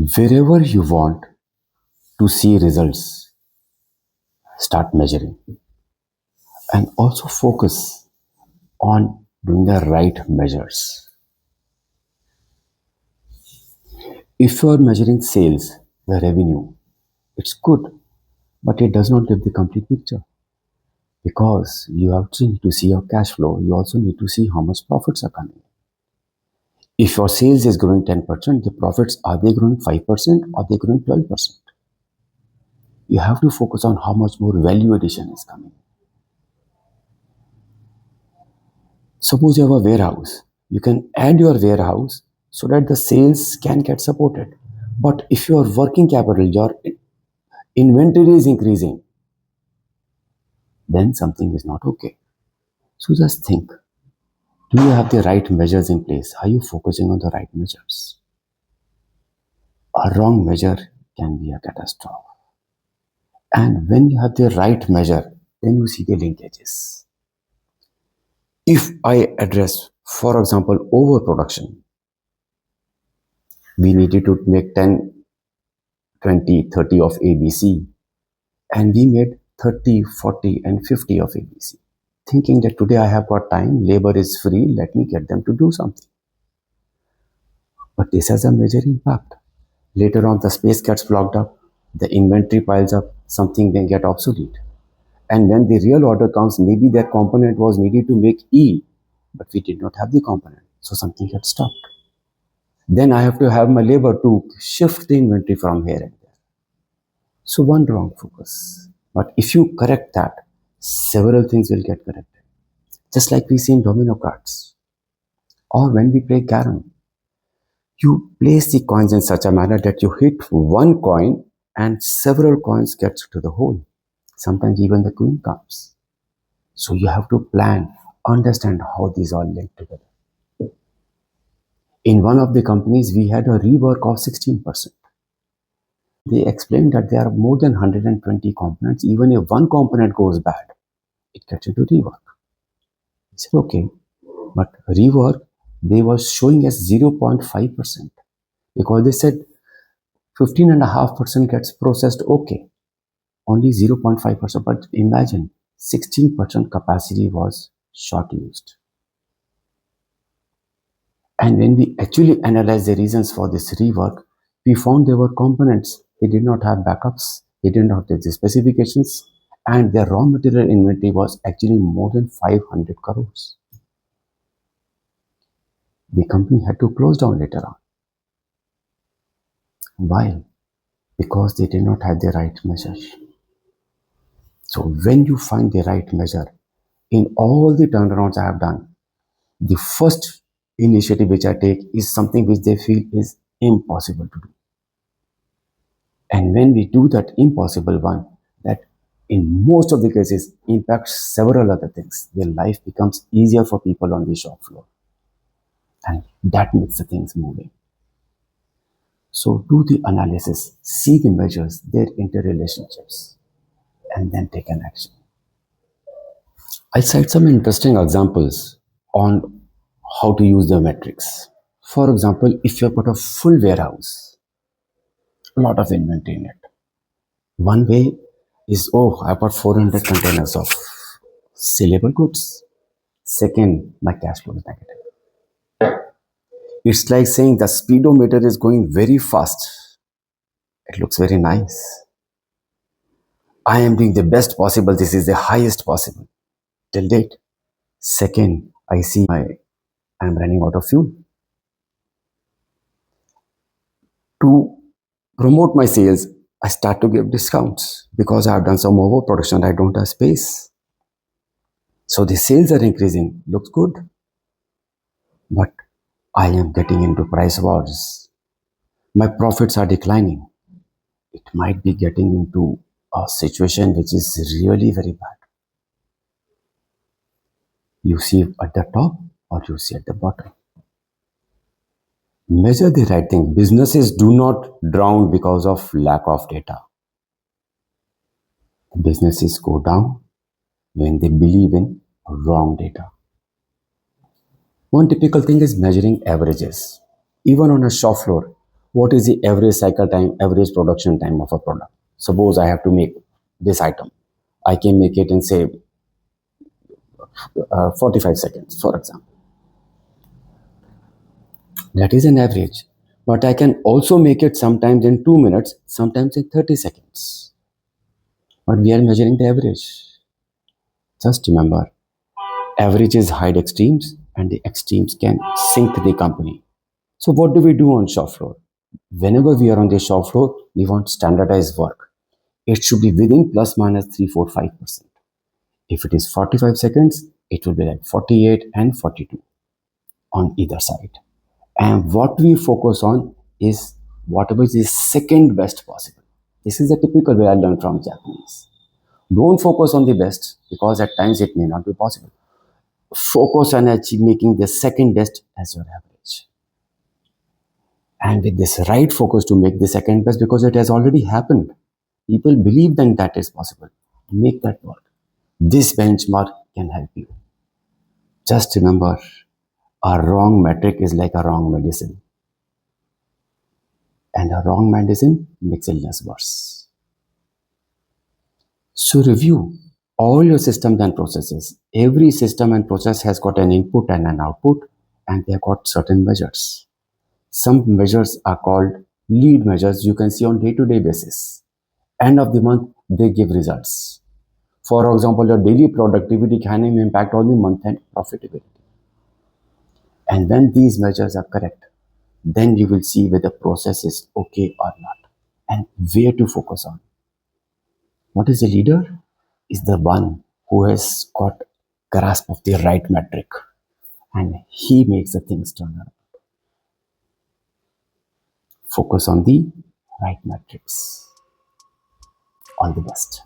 Wherever you want to see results, start measuring and also focus on doing the right measures. If you are measuring sales, the revenue, it's good, but it does not give the complete picture because you also need to see your cash flow. You also need to see how much profits are coming. If your sales is growing 10%, the profits, are they growing 5% or are they growing 12%? You have to focus on how much more value addition is coming. Suppose you have a warehouse. You can add your warehouse so that the sales can get supported. But if your working capital, your inventory is increasing, then something is not okay. So just think, do you have the right measures in place? Are you focusing on the right measures? A wrong measure can be a catastrophe. And when you have the right measure, then you see the linkages. If I address, for example, overproduction, we needed to make 10, 20, 30 of ABC, and we made 30, 40, and 50 of ABC, thinking that today I have got time, labor is free, let me get them to do something. But this has a major impact. Later on, the space gets blocked up, the inventory piles up, something may get obsolete. And when the real order comes, maybe that component was needed to make E, but we did not have the component, so something gets stopped. Then I have to have my labor to shift the inventory from here and there. So one wrong focus. But if you correct that, several things will get corrected. Just like we see in domino cards or when we play carom. You place the coins in such a manner that you hit one coin and several coins get to the hole. Sometimes even the queen comes. So you have to plan, understand how these all link together. In one of the companies, we had a rework of 16%. They explained that there are more than 120 components. Even if one component goes bad, it gets into rework. I said, okay, but rework, they were showing as 0.5% because they said 15.5% gets processed okay, only 0.5%. But imagine 16% capacity was short used. And when we actually analyzed the reasons for this rework, we found there were components. They did not have backups. They did not have the specifications. And their raw material inventory was actually more than 500 crores. The company had to close down later on. Why? Because they did not have the right measures. So when you find the right measure, in all the turnarounds I have done, the first initiative which I take is something which they feel is impossible to do. And when we do that impossible one, that in most of the cases impacts several other things, their life becomes easier for people on the shop floor. And that makes the things moving. So do the analysis, see the measures, their interrelationships, and then take an action. I'll cite some interesting examples on how to use the metrics. For example, if you've got a full warehouse, a lot of inventory in it. One way is, oh, I've got 400 containers of saleable goods. Second, my cash flow is negative. It's like saying the speedometer is going very fast. It looks very nice. I am doing the best possible. This is the highest possible till date. Second, I see I'm running out of fuel. To promote my sales, I start to give discounts because I have done some overproduction. I don't have space. So the sales are increasing. Looks good. But I am getting into price wars. My profits are declining. It might be getting into a situation which is really very bad. You see at the top or you see at the bottom. Measure the right thing. Businesses do not drown because of lack of data. Businesses go down when they believe in wrong data. One typical thing is measuring averages. Even on a shop floor, What is the average cycle time, average production time of a product? Suppose I have to make this item. I can make it in, say, 45 seconds, for example. That is an average. But I can also make it sometimes in 2 minutes, sometimes in 30 seconds. But we are measuring the average. Just remember, averages hide extremes and the extremes can sink the company. So what do we do on shop floor? Whenever we are on the shop floor, we want standardized work. It should be within plus minus 3, 4, 5%. If it is 45 seconds, it will be like 48 and 42 on either side. And what we focus on is whatever is the second best possible. This is the typical way I learned from Japanese. Don't focus on the best because at times it may not be possible. Focus on making the second best as your average. And with this right focus to make the second best because it has already happened. People believe then that is possible. Make that work. This benchmark can help you. Just remember, a wrong metric is like a wrong medicine. And a wrong medicine makes illness worse. So review all your systems and processes. Every system and process has got an input and an output, and they have got certain measures. Some measures are called lead measures you can see on day-to-day basis. End of the month, they give results. For example, your daily productivity can impact on the month-end profitability. And when these measures are correct, then you will see whether the process is okay or not and where to focus on. What is a leader? Is the one who has got grasp of the right metric and he makes the things turn around. Focus on the right metrics. All the best.